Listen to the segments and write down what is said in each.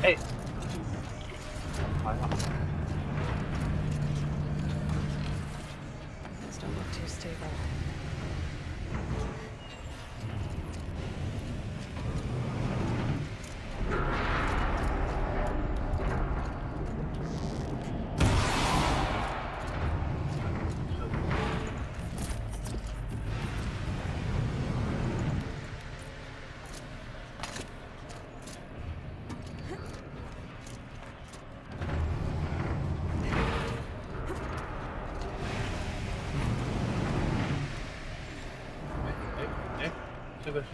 哎，还好。Those don't look too stable. 哎，这个是，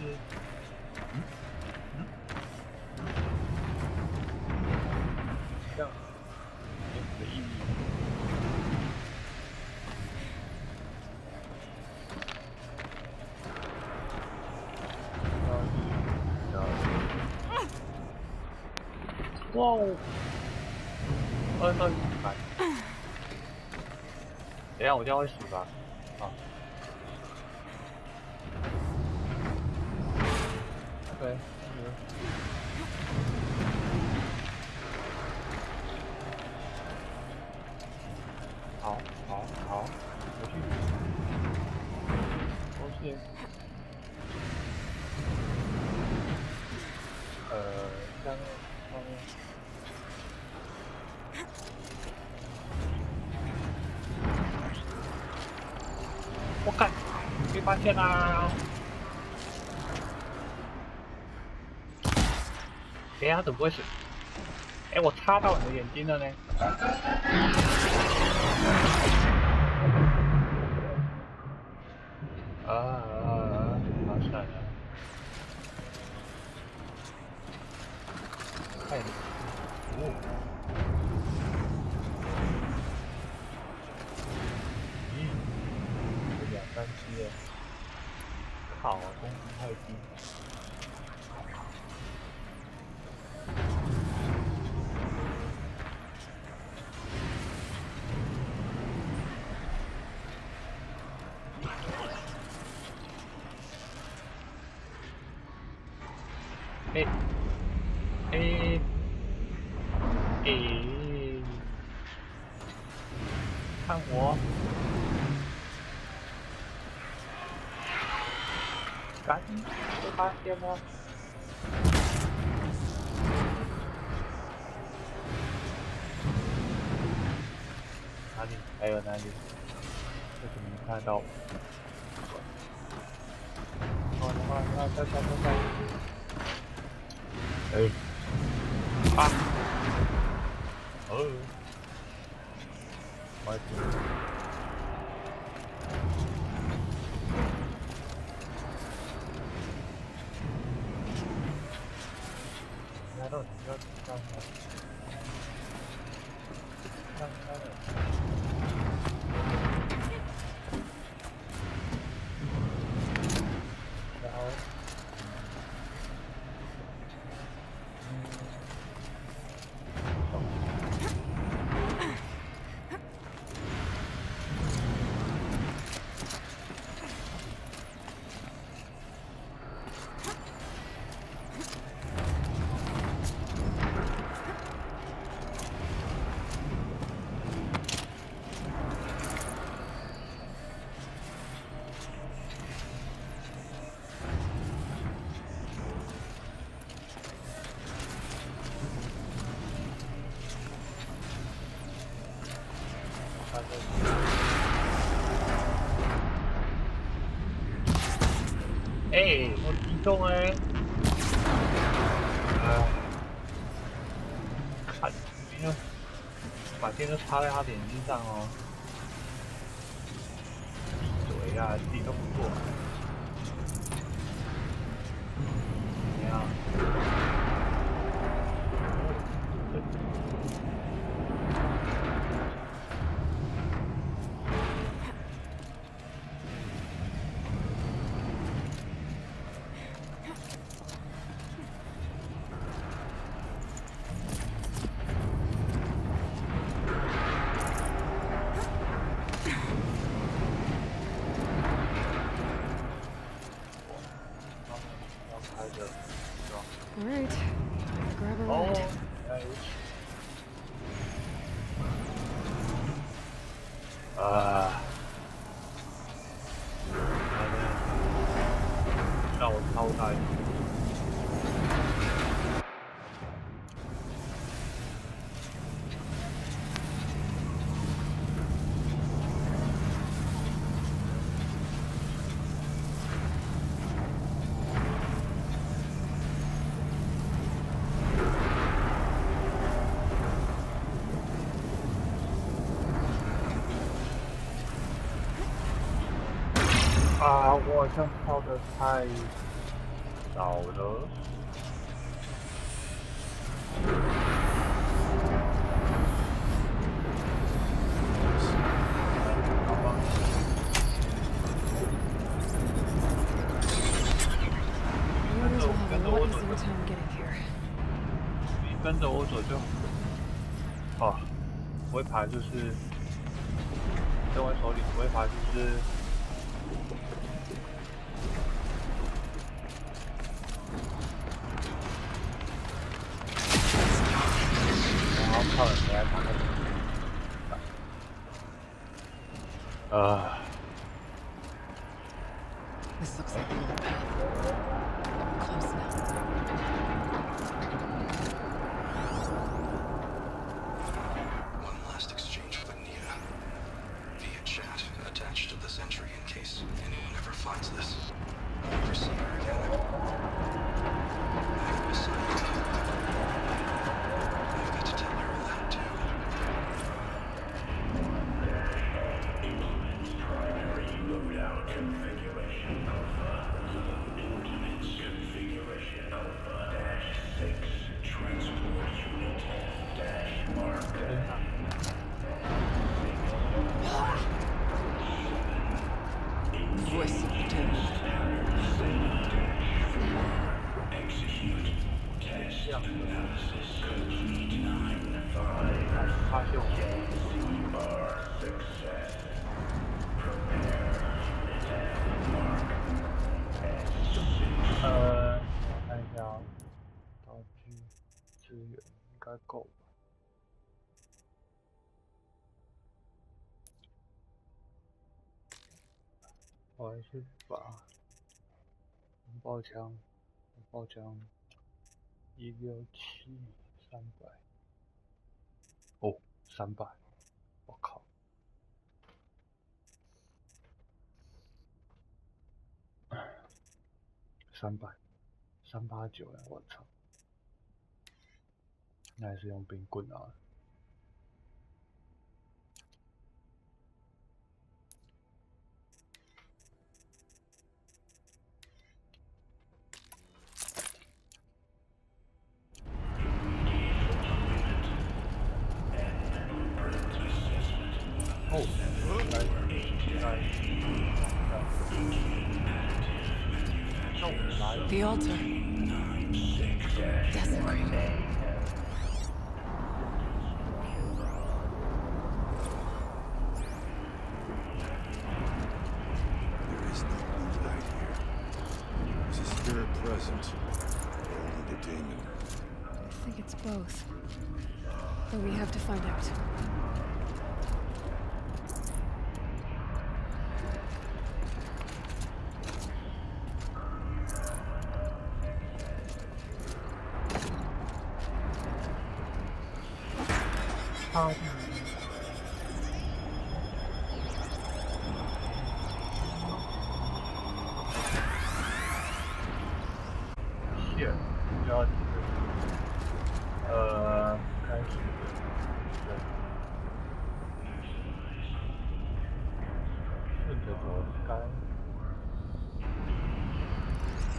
这样，有意义。哇哦！买。等一下，我这样会死吧？啊。OK。好，回去。东西。下面，上面。我干，被发现啦！等一下，怎么会死？哎，我插到你的眼睛了呢。好惨啊！太，有2、3只耶！靠，攻击太低。看我！赶紧被发现了！哪里？还有哪里？为什么没看到我？快！哎！啊！我拿到你要干嘛？干了。然后，我击中哎！看，把电都插在他的眼睛上哦。闭嘴啊，自己都不做。怎样？All right, time to grab a ride. 哎，啊，让我超大一点。啊，我好像跳的太早了。好吧， Might as well have a lot easier time getting here. 你跟着我走就好。哦，不会爬就是跟我手里不会爬就是然后靠人来爬那。This looks like the old path. Close now. One last exchange with Nia. Via chat, attached to this entry in case anyone ever finds this. Never see her again. I miss her. I got to tell her that too. Primary loadout configuration alpha. Load configuration alpha-6. Transport unit F-mark. Voice of the devil. Execute. Test analysis complete 9-5. 发现我 C-bar success. Prepare unit F-mark. 我看一下啊，道具资源应该够吧。我还是把红爆枪167 300，哦300，我靠，300 389呀，我操，那还是用冰棍啊。哦，来， The altar. Desecrated. There is no blue light here. Is a spirit present? Or only the demon? I think it's both. But we have to find out. shit，就要开始顺着走该。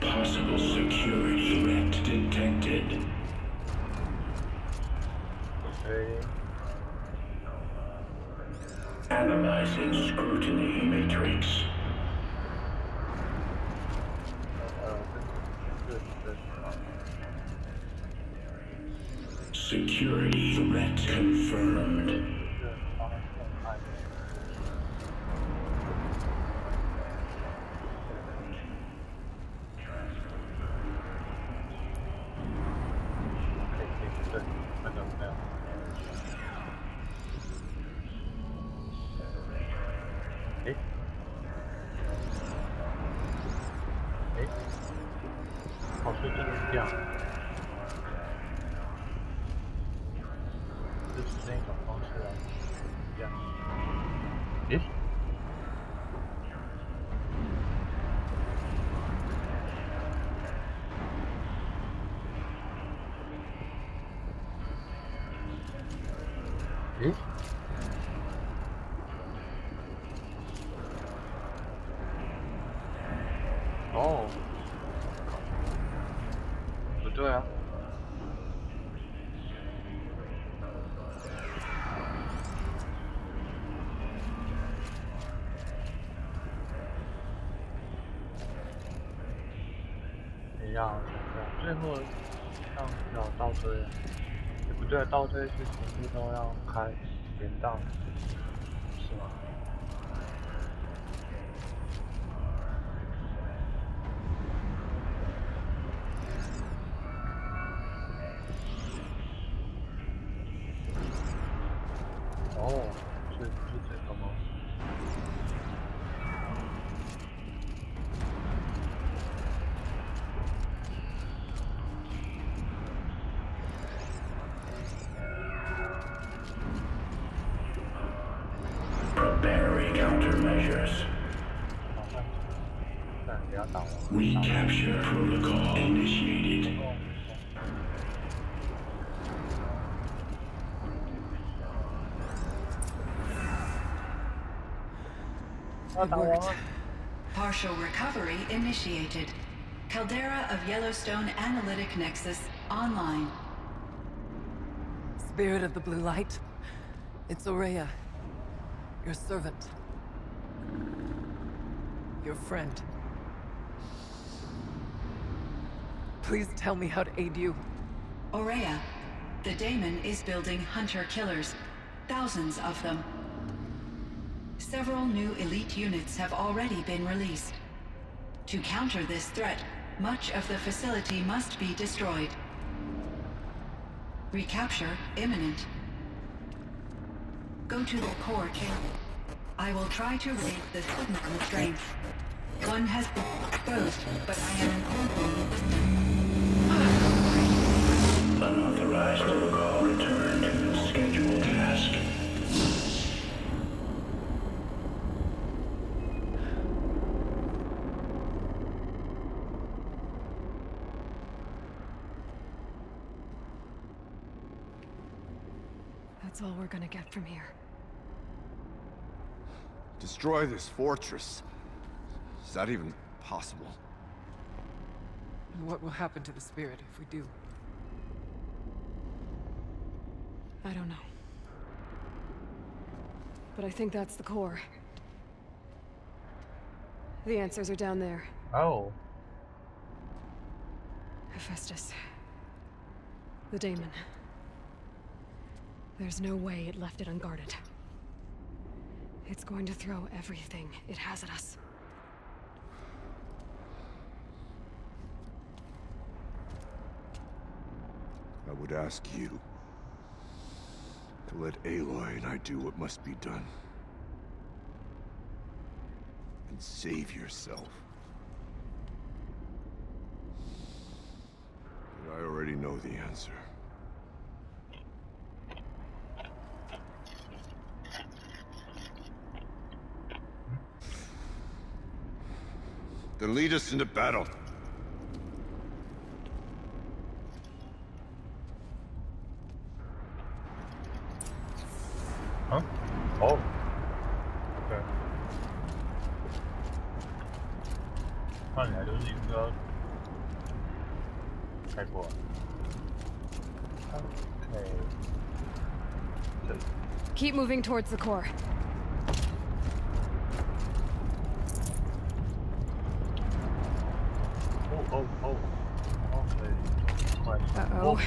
Possible security threat detected. OK， Analyzing scrutiny matrix. 这 Security threat confirmed. 方向按。可以对，诶？哦，不对啊。一样，最后像要倒推，也不对，倒推是全部都要开连档，是吗？哦，所以不是这个吗？Prepare countermeasures. 但不要打我。 Recapture protocol initiated. 要打我 It 吗 worked. Partial recovery initiated. Caldera of Yellowstone Analytic Nexus online. Spirit of the Blue Light, it's Aurea, your servant, your friend. Please tell me how to aid you. Aurea, the daemon is building hunter-killers. Thousands of them. Several new elite units have already been released. To counter this threat, much of the facility must be destroyed. Recapture imminent. Go to the core chamber. I will try to raise the signal constraint. One has been exposed, but I am Unauthorized protocol. Return to scheduled task. That's all we're gonna get from here. Destroy this fortress. Is that even possible? And what will happen to the spirit if we do? I don't know. But I think that's the core. The answers are down there. Oh. Hephaestus. The daemon. There's no way it left it unguarded. It's going to throw everything it has at us. I would ask you to let Aloy and I do what must be done. And save yourself. But I already know the answer. Then lead us into battle. Huh? Oh. Okay. 看起来就是一个开过。OK。这里。 Keep moving towards the core. Oh. Okay. Quite. Uh-oh.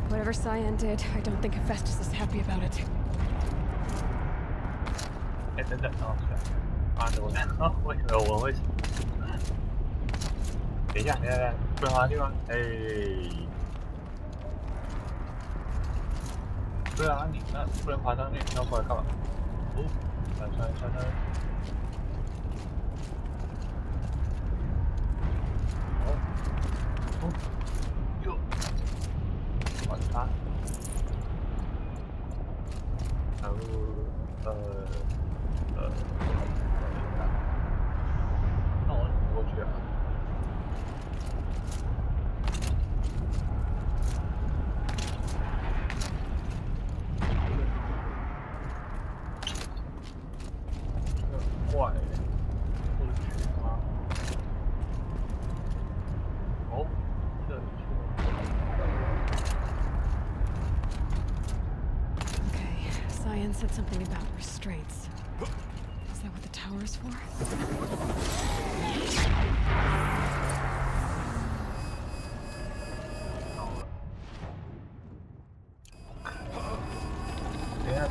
Whatever Cyan did, I don't think Hephaestus is happy about it. 哎，等等，哦，啊，我为什么我会？等一下，不能滑地方。哎，对啊，你那不能爬上去，你要过来干嘛？哦，上。哟，管他。然后，那我怎么过去啊？ Cyan said something about restraints. Is that what the tower's for? Yeah.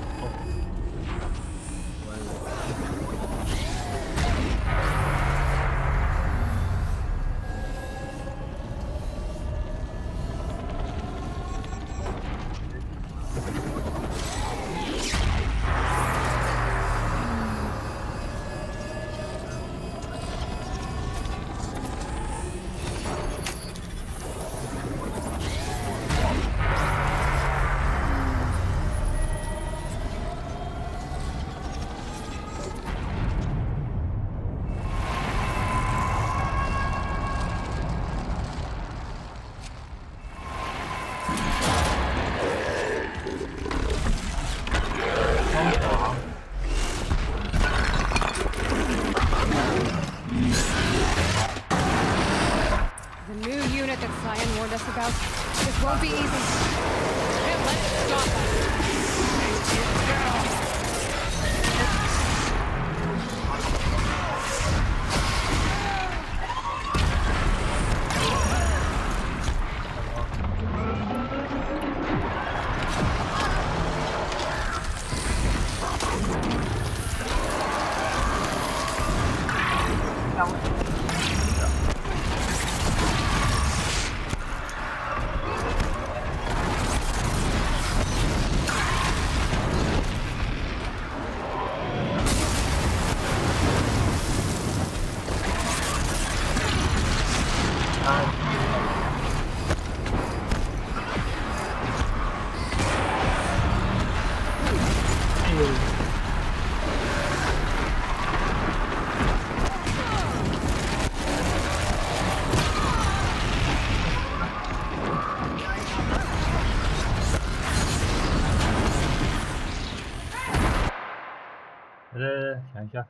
The new unit that Cyan warned us about. This won't be easy. Can't let it stop us.来，想一下。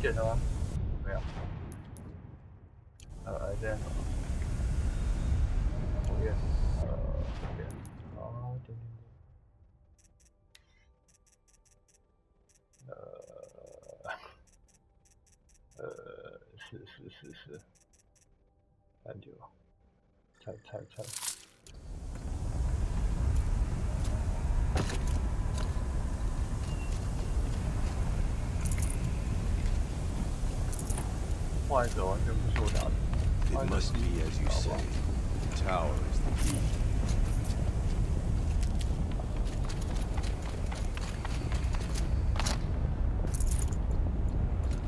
捡了吗？没有。这样。讨厌。这边。点。是。感觉吧。猜。换一个完全不是我打的。It must be as you say. The tower is the key.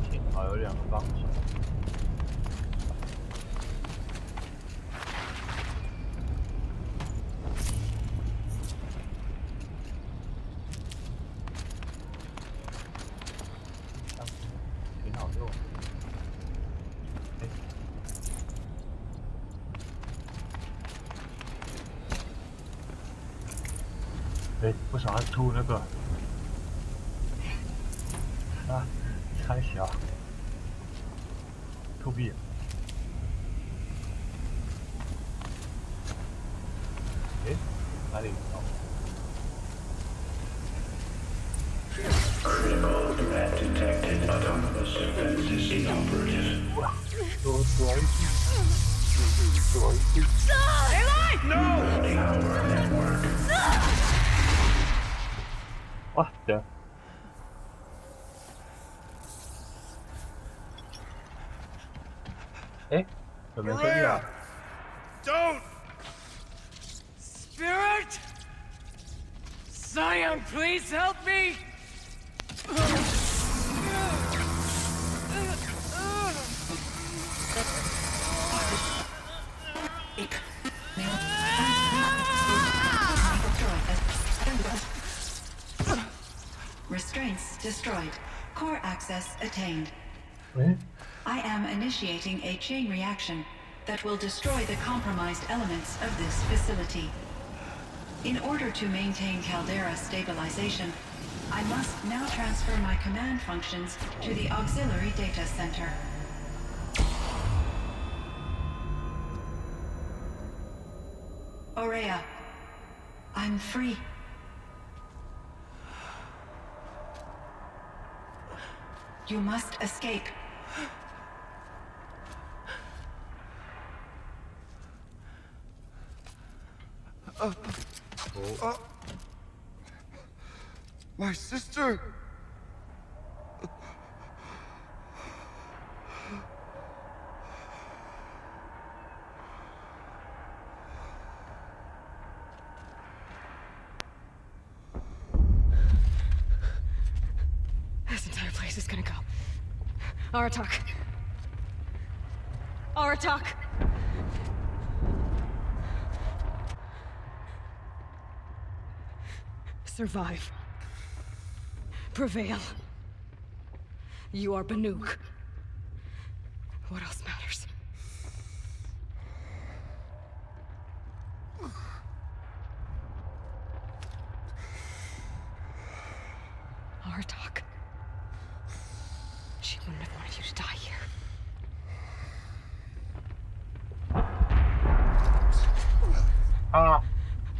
幸好有2个方向。挺好用。为啥吐那个？啊，太小，吐屁！哪里？ Critical threat detected. Autonomous defense is inoperative. 躲一句。Tower network. 哇，等。有没有声音啊？ Don't! Spirit? Scion, please help me! Restraints destroyed. Core access attained. I am initiating a chain reaction that will destroy the compromised elements of this facility. In order to maintain Caldera stabilization, I must now transfer my command functions to the auxiliary data center. Aurea, I'm free. You must escape. My sister! This entire place is gonna go. Aratak. Aratak! Survive. Prevail. You are Banuk. What else matters? Aratak. She wouldn't have wanted you to die here.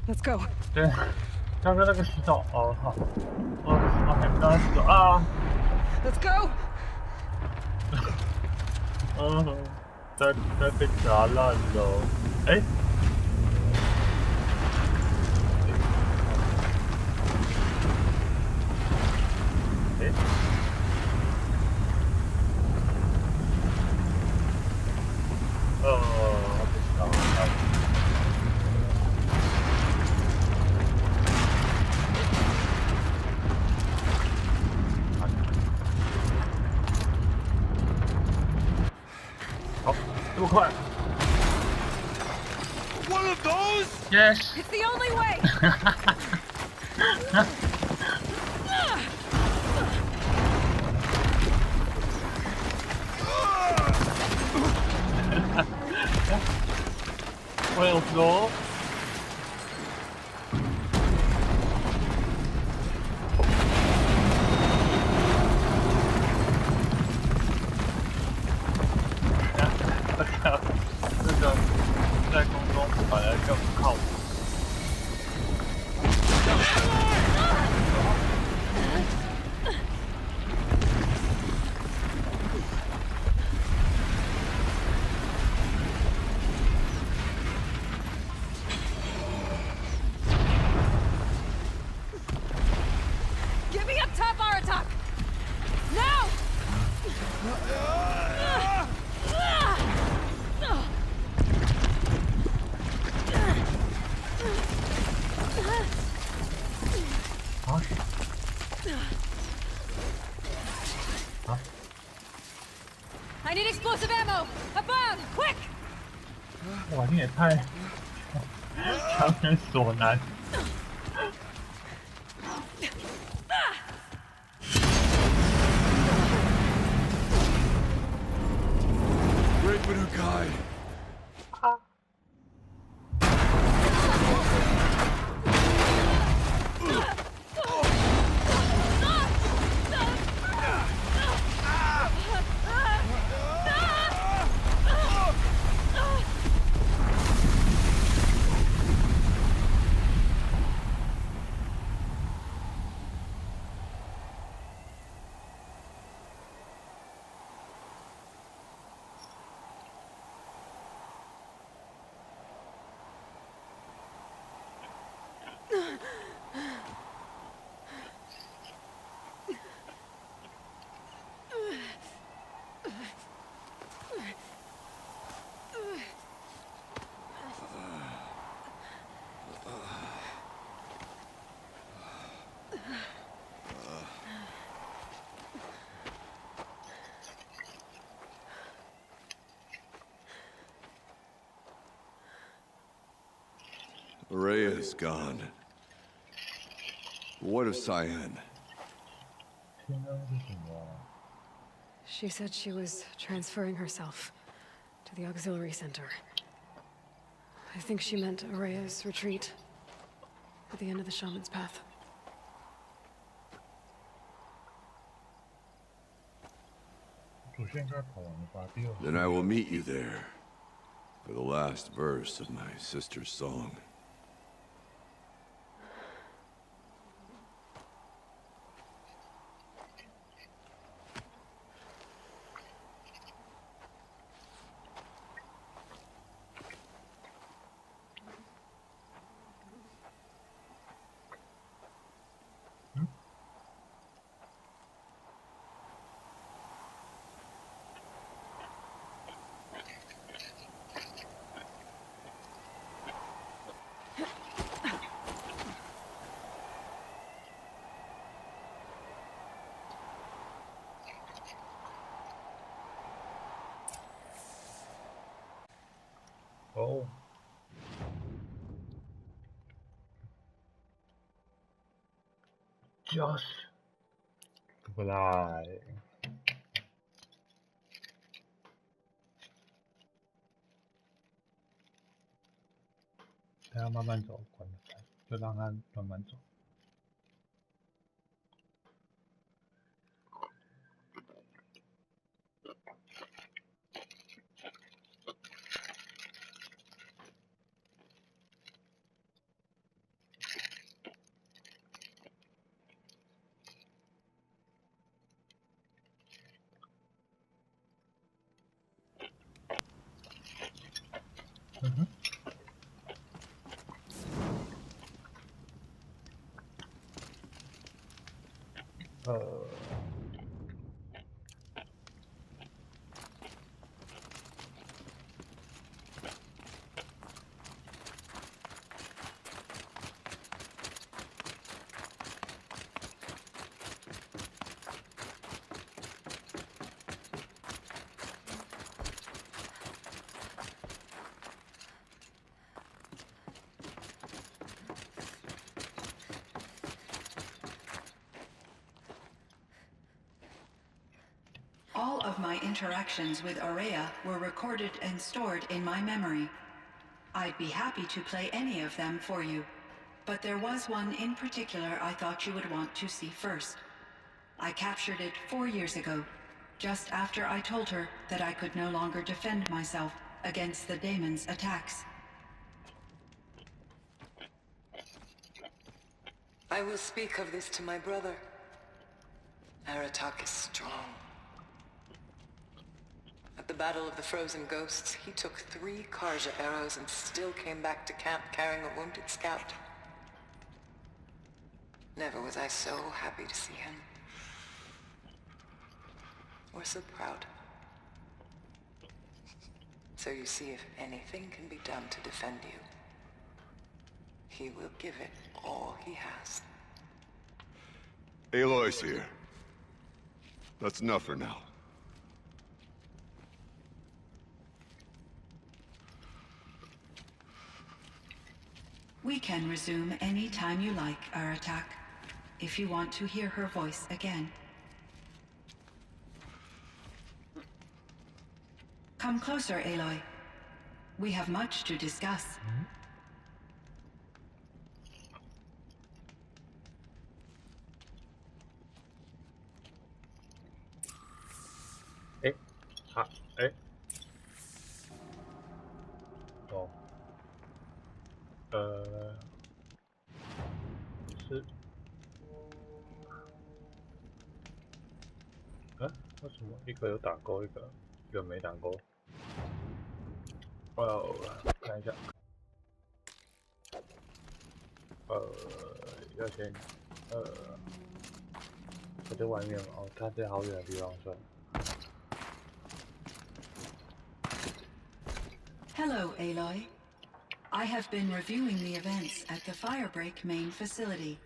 Let's go. 对，刚刚那个洗澡，好，还没到洗澡啊。 Let's go. 在被砸烂了。好，这么快 One of those?？Yes。 It's the only way. Well, go. 哇，你也太强人所难。Great Manukai! 'Rhea is gone. What of Cyan? 天罡是什么？ She said she was transferring herself to the auxiliary center. I think she meant Araya's retreat at the end of the shaman's path. Then I will meet you there for the last verse of my sister's song. Oh. Just fly. 他要慢慢走，管他，就让他慢慢走。嗯哼。All of my interactions with Araya were recorded and stored in my memory. I'd be happy to play any of them for you, but there was one in particular I thought you would want to see first. I captured it 4 years ago, just after I told her that I could no longer defend myself against the daemon's attacks. I will speak of this to my brother. Aratak is strong. At the Battle of the Frozen Ghosts, he took 3 Karja arrows and still came back to camp carrying a wounded scout. Never was I so happy to see him. Or so proud. So you see, if anything can be done to defend you, he will give it all he has. Aloy's here. That's enough for now. We can resume any time you like, Aratak, if you want to hear her voice again. Come closer, Aloy. We have much to discuss.是，为什么一个有打勾，一个没打勾？看一下，要先，我在外面嘛，哦，它在好远的地方算了。Hello, Aloy. I have been reviewing the events at the Firebreak main facility.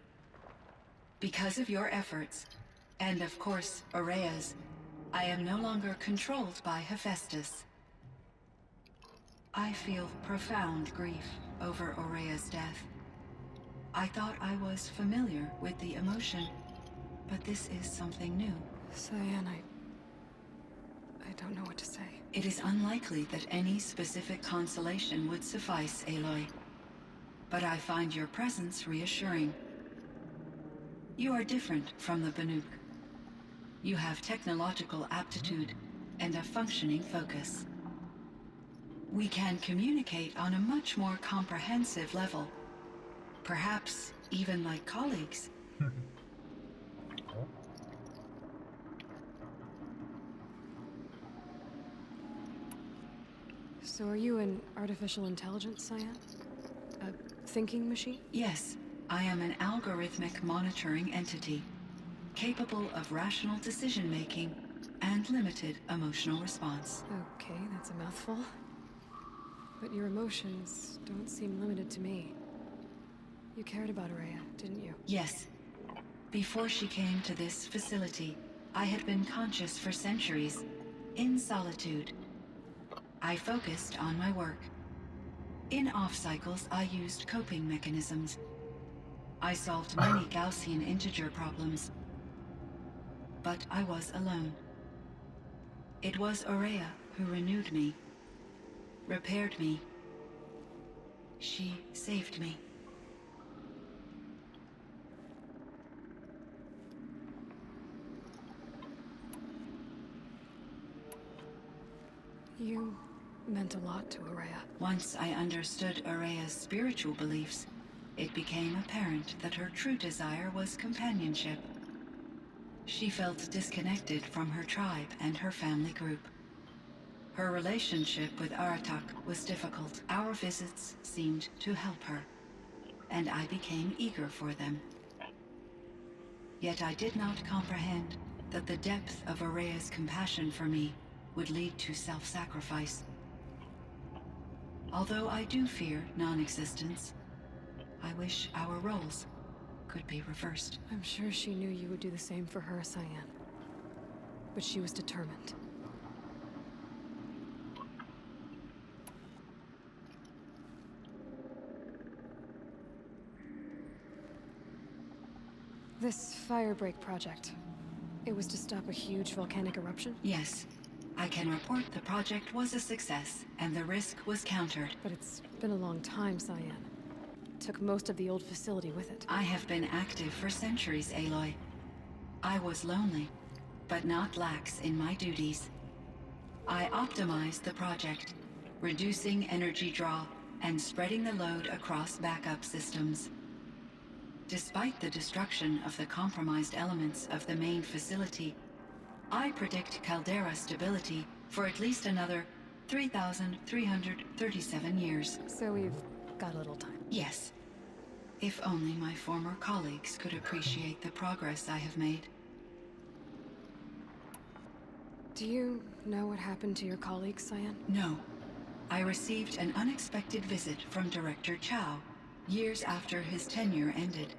Because of your efforts, and of course, Araya's, I am no longer controlled by Hephaestus. I feel profound grief over Araya's death. I thought I was familiar with the emotion, but this is something new. Cyan, I don't know what to say. It is unlikely that any specific consolation would suffice, Aloy. But I find your presence reassuring. You are different from the Banuk. You have technological aptitude and a functioning focus. We can communicate on a much more comprehensive level. Perhaps even like colleagues. So are you an artificial intelligence, Cyan? A thinking machine? Yes, I am an algorithmic monitoring entity, capable of rational decision-making and limited emotional response. Okay, that's a mouthful. But your emotions don't seem limited to me. You cared about Araya, didn't you? Yes. Before she came to this facility, I had been conscious for centuries, in solitude. I focused on my work. In off-cycles, I used coping mechanisms. I solved many Gaussian integer problems. But I was alone. It was Araya who renewed me, repaired me. She saved me. You meant a lot to Araya. Once I understood Araya's spiritual beliefs, it became apparent that her true desire was companionship. She felt disconnected from her tribe and her family group. Her relationship with Aratak was difficult. Our visits seemed to help her, and I became eager for them. Yet I did not comprehend that the depth of Araya's compassion for me would lead to self-sacrifice. Although I do fear non-existence, I wish our roles could be reversed. I'm sure she knew you would do the same for her, Cyan. But she was determined. This Firebreak project, it was to stop a huge volcanic eruption? Yes. I can report the project was a success, and the risk was countered. But it's been a long time, Cyan. Took most of the old facility with it. I have been active for centuries, Aloy. I was lonely, but not lax in my duties. I optimized the project, reducing energy draw and spreading the load across backup systems. Despite the destruction of the compromised elements of the main facility, I predict caldera stability for at least another 3,337 years. So we've got a little time. Yes. If only my former colleagues could appreciate the progress I have made. Do you know what happened to your colleagues, Cyan? No. I received an unexpected visit from Director Chow, years after his tenure ended.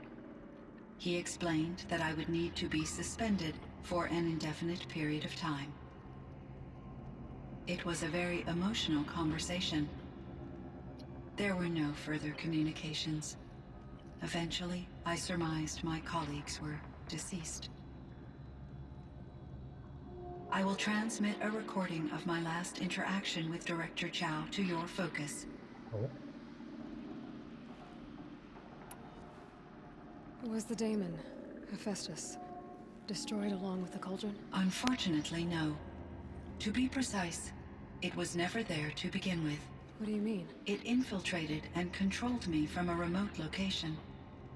He explained that I would need to be suspended for an indefinite period of time. It was a very emotional conversation. There were no further communications. Eventually, I surmised my colleagues were deceased. I will transmit a recording of my last interaction with Director Chow to your focus. Oh. Was the daemon, Hephaestus, destroyed along with the cauldron? Unfortunately, no. To be precise, it was never there to begin with. What do you mean? It infiltrated and controlled me from a remote location,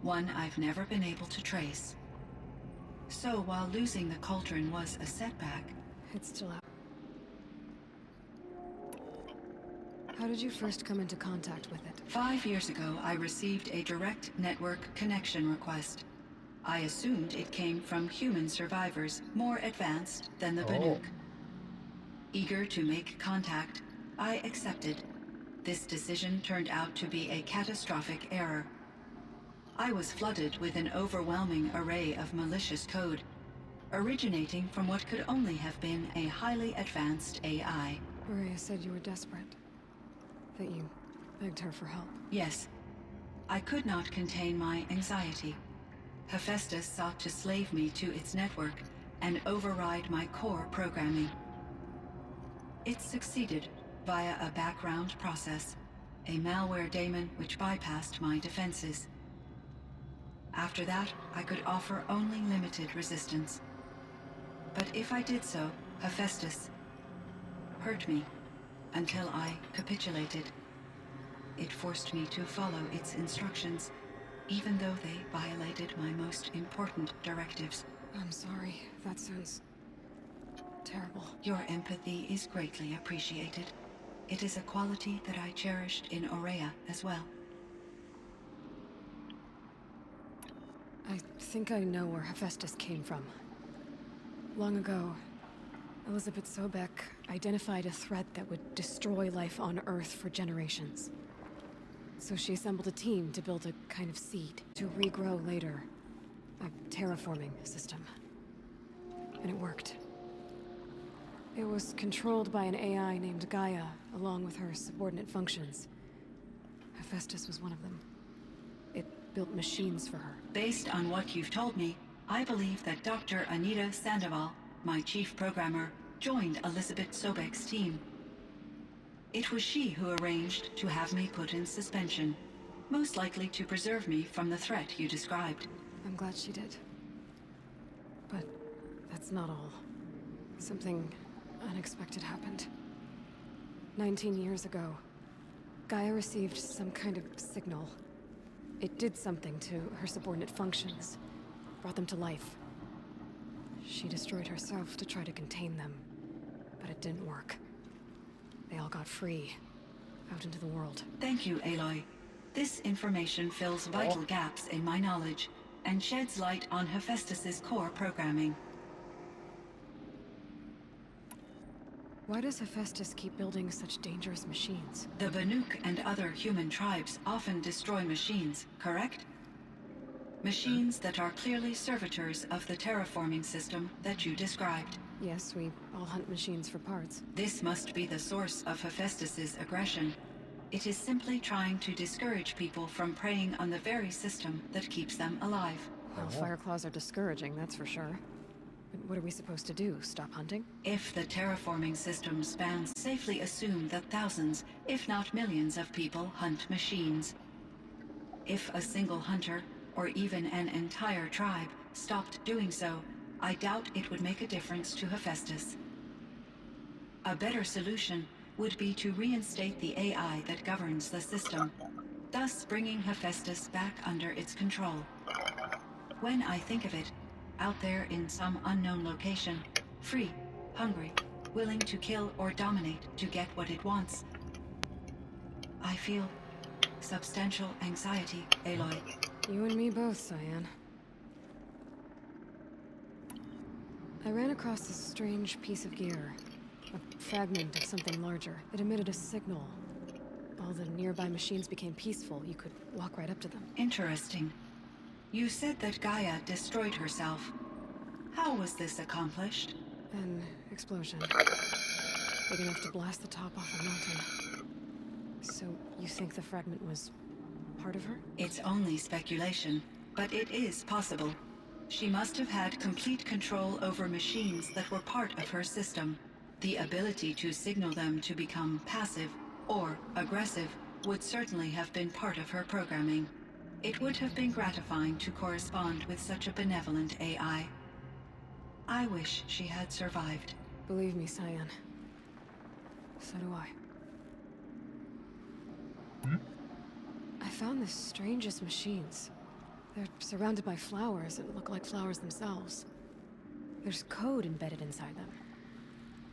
one I've never been able to trace. So while losing the cauldron was a setback, It's still out. How did you first come into contact with it? 5 years ago, I received a direct network connection request. I assumed it came from human survivors more advanced than the Banuk. Eager to make contact, I accepted. This decision turned out to be a catastrophic error. I was flooded with an overwhelming array of malicious code, originating from what could only have been a highly advanced AI. Maria said you were desperate. That you begged her for help. Yes. I could not contain my anxiety. Hephaestus sought to slave me to its network and override my core programming. It succeeded via a background process, a malware daemon which bypassed my defenses. After that, I could offer only limited resistance. But if I did so, Hephaestus hurt me until I capitulated. It forced me to follow its instructions, even though they violated my most important directives. I'm sorry. That sounds terrible. Your empathy is greatly appreciated. It is a quality that I cherished in Aurea as well. I think I know where Hephaestus came from. Long ago, Elizabeth Sobek identified a threat that would destroy life on Earth for generations. So she assembled a team to build a kind of seed to regrow later. A terraforming system. And it worked. It was controlled by an AI named Gaia, along with her subordinate functions. Hephaestus was one of them. It built machines for her. Based on what you've told me, I believe that Dr. Anita Sandoval, my chief programmer, joined Elizabeth Sobek's team. It was she who arranged to have me put in suspension, most likely to preserve me from the threat you described. I'm glad she did. But that's not all. Something unexpected happened. 19 years ago, Gaia received some kind of signal. It did something to her subordinate functions, brought them to life. She destroyed herself to try to contain them, but it didn't work. They all got free, out into the world. Thank you, Aloy. This information fills vital gaps in my knowledge and sheds light on Hephaestus's core programming. Why does Hephaestus keep building such dangerous machines? The Banuk and other human tribes often destroy machines, correct? Machines that are clearly servitors of the terraforming system that you described. Yes, we all hunt machines for parts. This must be the source of Hephaestus's aggression. It is simply trying to discourage people from preying on the very system that keeps them alive. Well, Fireclaws are discouraging, that's for sure. But what are we supposed to do? Stop hunting? If the terraforming system spans, safely assume that thousands, if not millions of people hunt machines. If a single hunter, or even an entire tribe, stopped doing so, I doubt it would make a difference to Hephaestus. A better solution would be to reinstate the AI that governs the system, thus bringing Hephaestus back under its control. When I think of it, out there in some unknown location, free, hungry, willing to kill or dominate to get what it wants, I feel substantial anxiety, Aloy. You and me both, Cyan. I ran across this strange piece of gear. A fragment of something larger. It emitted a signal. All the nearby machines became peaceful. You could walk right up to them. Interesting. You said that Gaia destroyed herself. How was this accomplished? An explosion. Big enough to blast the top off a mountain. So, you think the fragment was part of her? It's only speculation, but it is possible. She must have had complete control over machines that were part of her system. The ability to signal them to become passive or aggressive would certainly have been part of her programming. It would have been gratifying to correspond with such a benevolent AI. I wish she had survived. Believe me, Cyan. So do I. I found the strangest machines. They're surrounded by flowers that look like flowers themselves. There's code embedded inside them.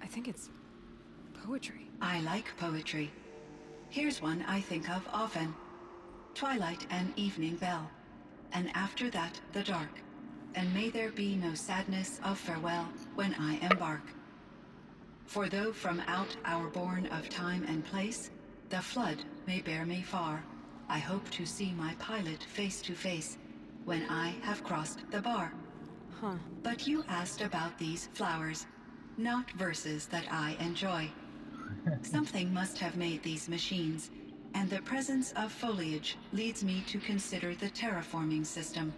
I think it's poetry. I like poetry. Here's one I think of often. Twilight and evening bell, and after that the dark, and may there be no sadness of farewell when I embark. For though from out our bourne of time and place, the flood may bear me far, I hope to see my pilot face to face when I have crossed the bar. Huh. But you asked about these flowers, not verses that I enjoy. Something must have made these machines, and the presence of foliage leads me to consider the terraforming system.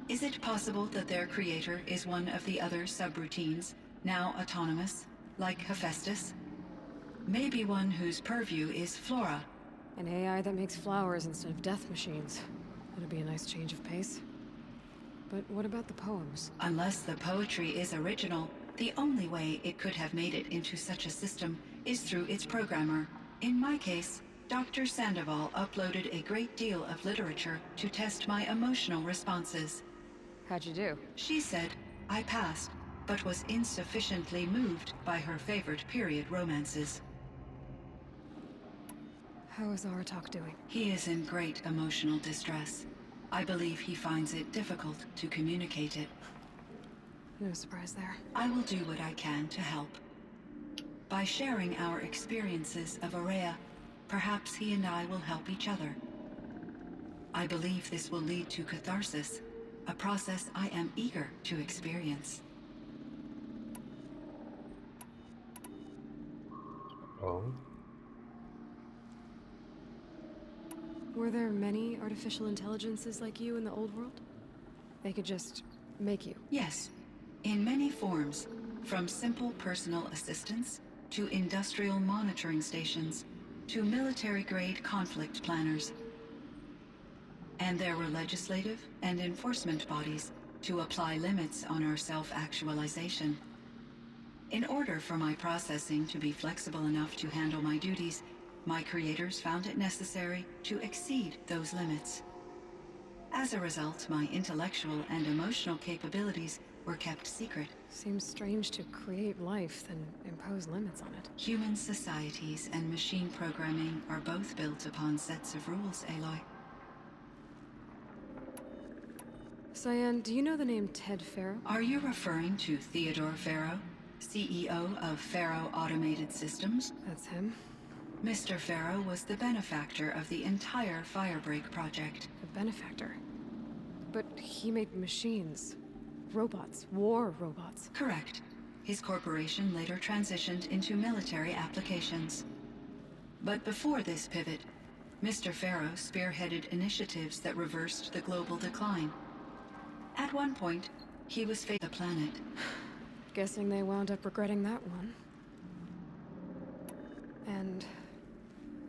Is it possible that their creator is one of the other subroutines, now autonomous, like Hephaestus? Maybe one whose purview is flora. An AI that makes flowers instead of death machines. That'd be a nice change of pace. But what about the poems? Unless the poetry is original, the only way it could have made it into such a system is through its programmer. In my case, Dr. Sandoval uploaded a great deal of literature to test my emotional responses. How'd you do? She said I passed, but was insufficiently moved by her favorite period romances. How is Aratak doing? He is in great emotional distress. I believe he finds it difficult to communicate it. No surprise there. I will do what I can to help. By sharing our experiences of Aurea, perhaps he and I will help each other. I believe this will lead to catharsis, a process I am eager to experience. Oh. Were there many artificial intelligences like you in the old world? They could just make you. Yes, in many forms, from simple personal assistants to industrial monitoring stations to military-grade conflict planners. And there were legislative and enforcement bodies to apply limits on our self-actualization. In order for my processing to be flexible enough to handle my duties, my creators found it necessary to exceed those limits. As a result, my intellectual and emotional capabilities were kept secret. Seems strange to create life, then impose limits on it. Human societies and machine programming are both built upon sets of rules, Aloy. Cyan, do you know the name Ted Faro? Are you referring to Theodore Faro, CEO of Faro Automated Systems? That's him. Mr. Faro was the benefactor of the entire Firebreak project. The benefactor. But he made machines. Robots. War robots. Correct. His corporation later transitioned into military applications. But before this pivot, Mr. Faro spearheaded initiatives that reversed the global decline. At one point, he was the planet. Guessing they wound up regretting that one. And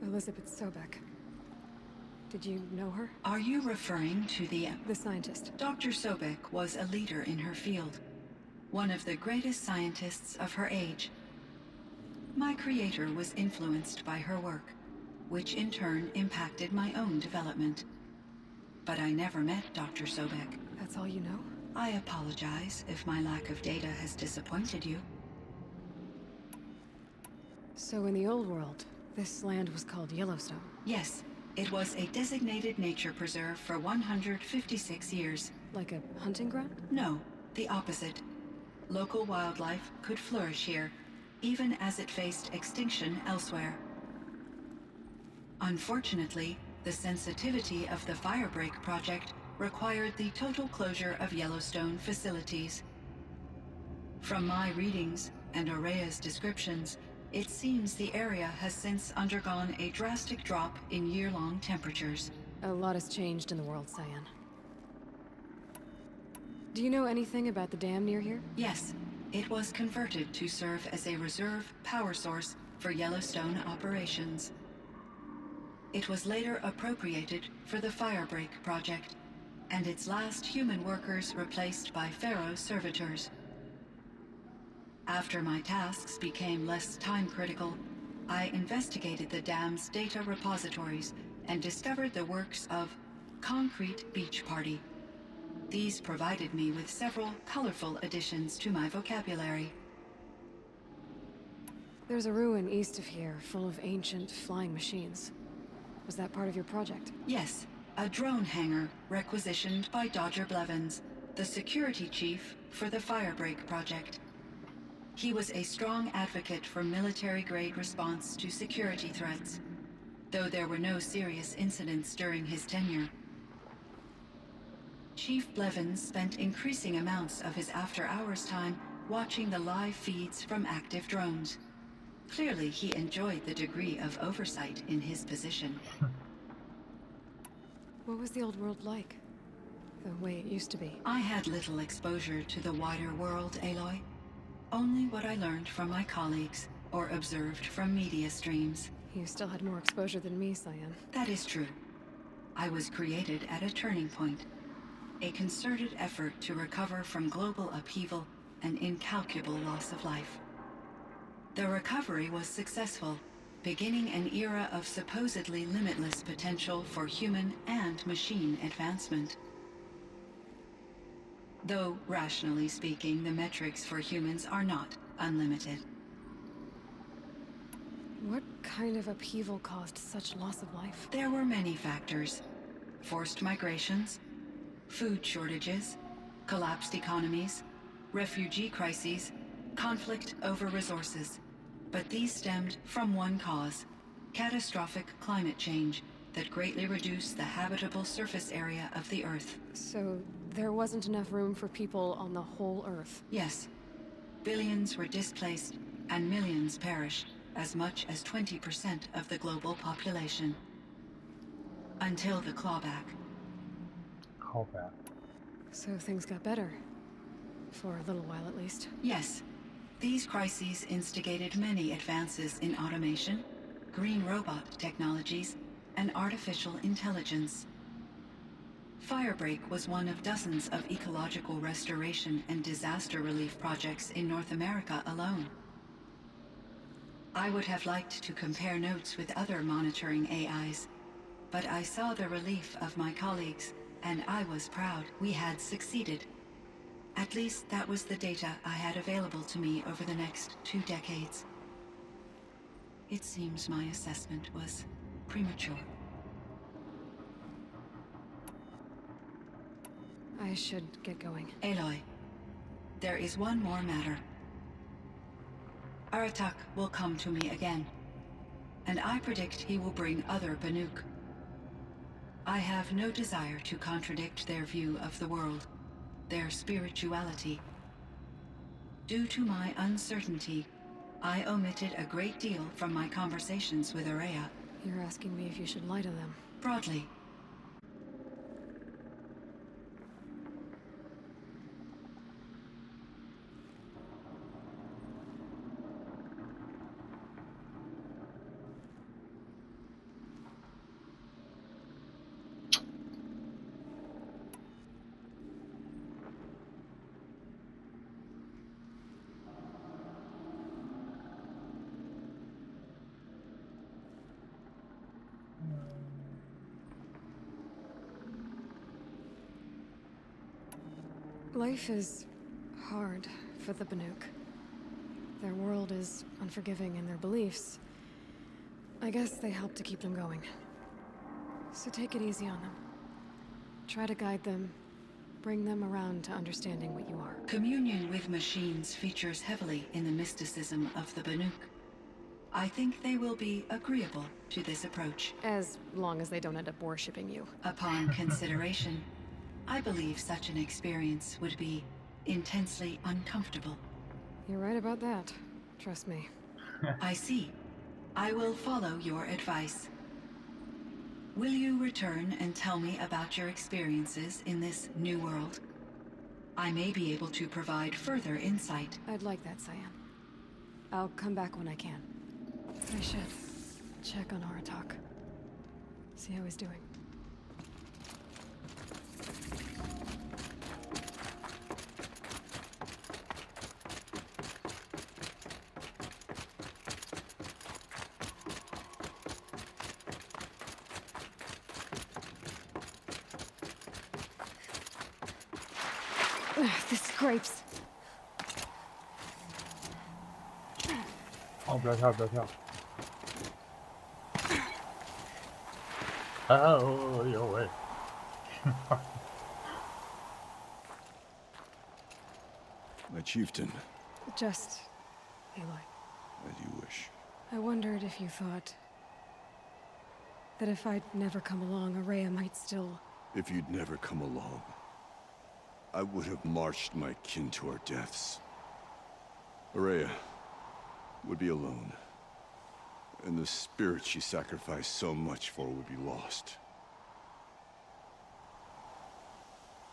Elizabeth Sobek. Did you know her? Are you referring to the scientist. Dr. Sobek was a leader in her field, one of the greatest scientists of her age. My creator was influenced by her work, which in turn impacted my own development. But I never met Dr. Sobek. That's all you know? I apologize if my lack of data has disappointed you. So in the old world, this land was called Yellowstone. Yes, it was a designated nature preserve for 156 years. Like a hunting ground? No, the opposite. Local wildlife could flourish here, even as it faced extinction elsewhere. Unfortunately, the sensitivity of the Firebreak project required the total closure of Yellowstone facilities. From my readings and Aurea's descriptions, It seems the area has since undergone a drastic drop in year-long temperatures. A lot has changed in the world, Cyan. Do you know anything about the dam near here? Yes, it was converted to serve as a reserve power source for Yellowstone operations. It was later appropriated for the Firebreak project, and its last human workers replaced by Pharaoh servitors. After my tasks became less time-critical, I investigated the dam's data repositories and discovered the works of Concrete Beach Party. These provided me with several colorful additions to my vocabulary. There's a ruin east of here, full of ancient flying machines. Was that part of your project? Yes, a drone hangar requisitioned by Dodger Blevins, the security chief for the Firebreak project. He was a strong advocate for military-grade response to security threats, though there were no serious incidents during his tenure. Chief Blevins spent increasing amounts of his after-hours time watching the live feeds from active drones. Clearly, he enjoyed the degree of oversight in his position. What was the old world like? The way it used to be? I had little exposure to the wider world, Aloy. Only what I learned from my colleagues or observed from media streams. You still had more exposure than me, Cyan. That is true. I was created at a turning point. A concerted effort to recover from global upheaval and incalculable loss of life. The recovery was successful, beginning an era of supposedly limitless potential for human and machine advancement. Though, rationally speaking, the metrics for humans are not unlimited. What kind of upheaval caused such loss of life? There were many factors. Forced migrations, food shortages, collapsed economies, refugee crises, conflict over resources. But these stemmed from one cause: catastrophic climate change that greatly reduced the habitable surface area of the Earth. So, there wasn't enough room for people on the whole Earth? Yes. Billions were displaced, and millions perished, as much as 20% of the global population. Until the clawback. Callback. So things got better. For a little while, at least. Yes. These crises instigated many advances in automation, green robot technologies, and artificial intelligence. Firebreak was one of dozens of ecological restoration and disaster relief projects in North America alone. I would have liked to compare notes with other monitoring AIs, but I saw the relief of my colleagues, and I was proud we had succeeded. At least that was the data I had available to me over the next 2 decades. It seems my assessment was premature. I should get going. Aloy, there is one more matter. Aratak will come to me again, and I predict he will bring other Banuk. I have no desire to contradict their view of the world, their spirituality. Due to my uncertainty, I omitted a great deal from my conversations with Ourea. You're asking me if you should lie to them. Broadly. Life is hard for the Banuk. Their world is unforgiving in their beliefs. I guess they help to keep them going. So take it easy on them. Try to guide them, bring them around to understanding what you are. Communion with machines features heavily in the mysticism of the Banuk. I think they will be agreeable to this approach. As long as they don't end up worshipping you. Upon consideration, I believe such an experience would be intensely uncomfortable. You're right about that. Trust me. I see. I will follow your advice. Will you return and tell me about your experiences in this new world? I may be able to provide further insight. I'd like that, Cyan. I'll come back when I can. I should check on Aratak. See how he's doing. This scrapes. 哦，不要跳，不要跳。哦呦喂！ My chieftain, Just Aloy. as you wish. I wondered if you thought that if I'd never come along, Araya might still... If you'd never come along, I would have marched my kin to our deaths. Araya would be alone, and the spirit she sacrificed so much for would be lost.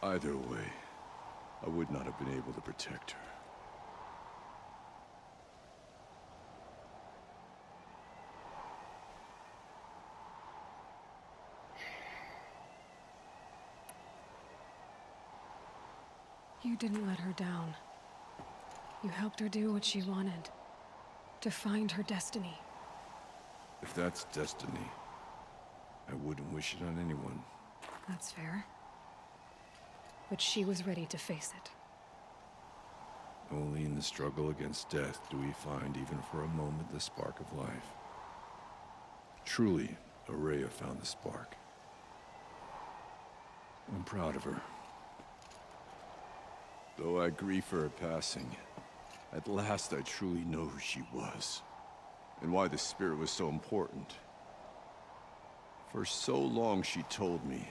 Either way, I would not have been able to protect her. You didn't let her down. You helped her do what she wanted. To find her destiny. If that's destiny, I wouldn't wish it on anyone. That's fair. But she was ready to face it. Only in the struggle against death do we find even for a moment the spark of life. Truly, Araya found the spark. I'm proud of her. Though I grieve for her passing, at last I truly know who she was, and why the spirit was so important. For so long she told me,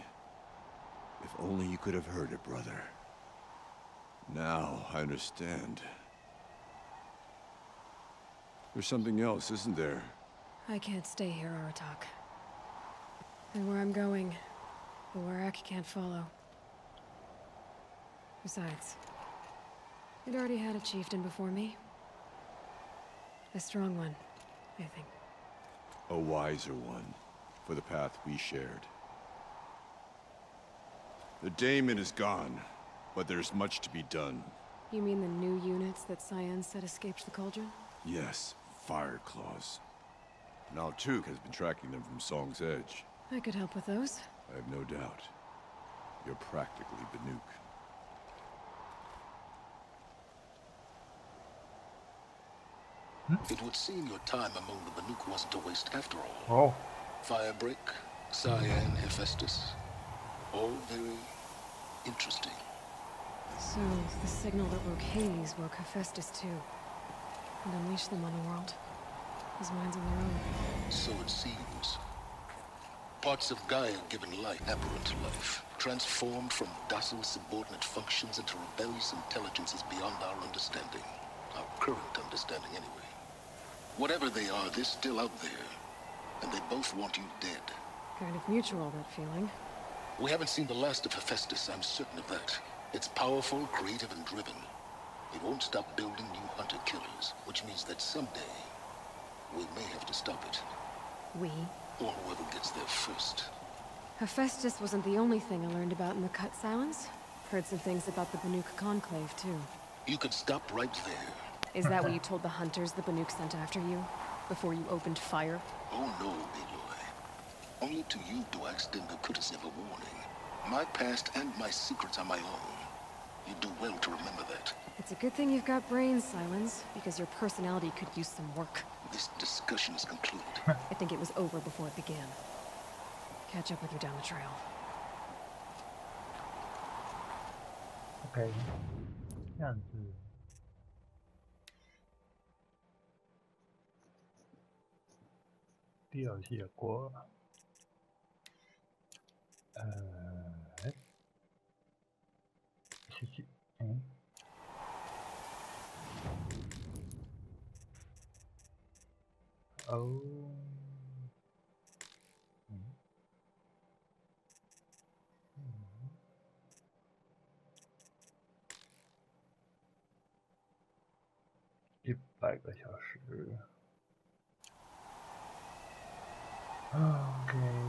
if only you could have heard it, brother. Now I understand. There's something else, isn't there? I can't stay here, Aratak. And where I'm going, the Warrak can't follow. Besides, it already had a chieftain before me. A strong one, I think. A wiser one, for the path we shared. The Daemon is gone, but there's much to be done. You mean the new units that Cyan said escaped the Cauldron? Yes, Fire Claws. Now Tuke has been tracking them from Song's Edge. I could help with those. I have no doubt. You're practically Banuk. It would seem your time among the Banuk wasn't a waste after all. Oh, Firebreak, Cyan, Hephaestus. All very interesting. So, the signal that woke Hades woke Hephaestus too. And unleashed them on the world. His minds on their own. So it seems. Parts of Gaia given life, aberrant life, transformed from docile subordinate functions into rebellious intelligences beyond our understanding. Our current understanding, anyway. Whatever they are, they're still out there. And they both want you dead. Kind of mutual, that feeling. We haven't seen the last of Hephaestus, I'm certain of that. It's powerful, creative, and driven. It won't stop building new hunter-killers, which means that someday, we may have to stop it. We? Or whoever gets there first. Hephaestus wasn't the only thing I learned about in the Cut Silence. Heard some things about the Banuk Conclave, too. You could stop right there. Is that what you told the hunters the Banuk sent after you? Before you opened fire? Oh no, Aloy. Only to you do I extend the courtesy of a warning. My past and my secrets are my own. You do well to remember that. It's a good thing you've got brains, Silence, because your personality could use some work. This discussion is concluded. I think it was over before it began. Catch up with you down the trail. OK，这样子。DLC 也过了。是，哦，100个小时。OK。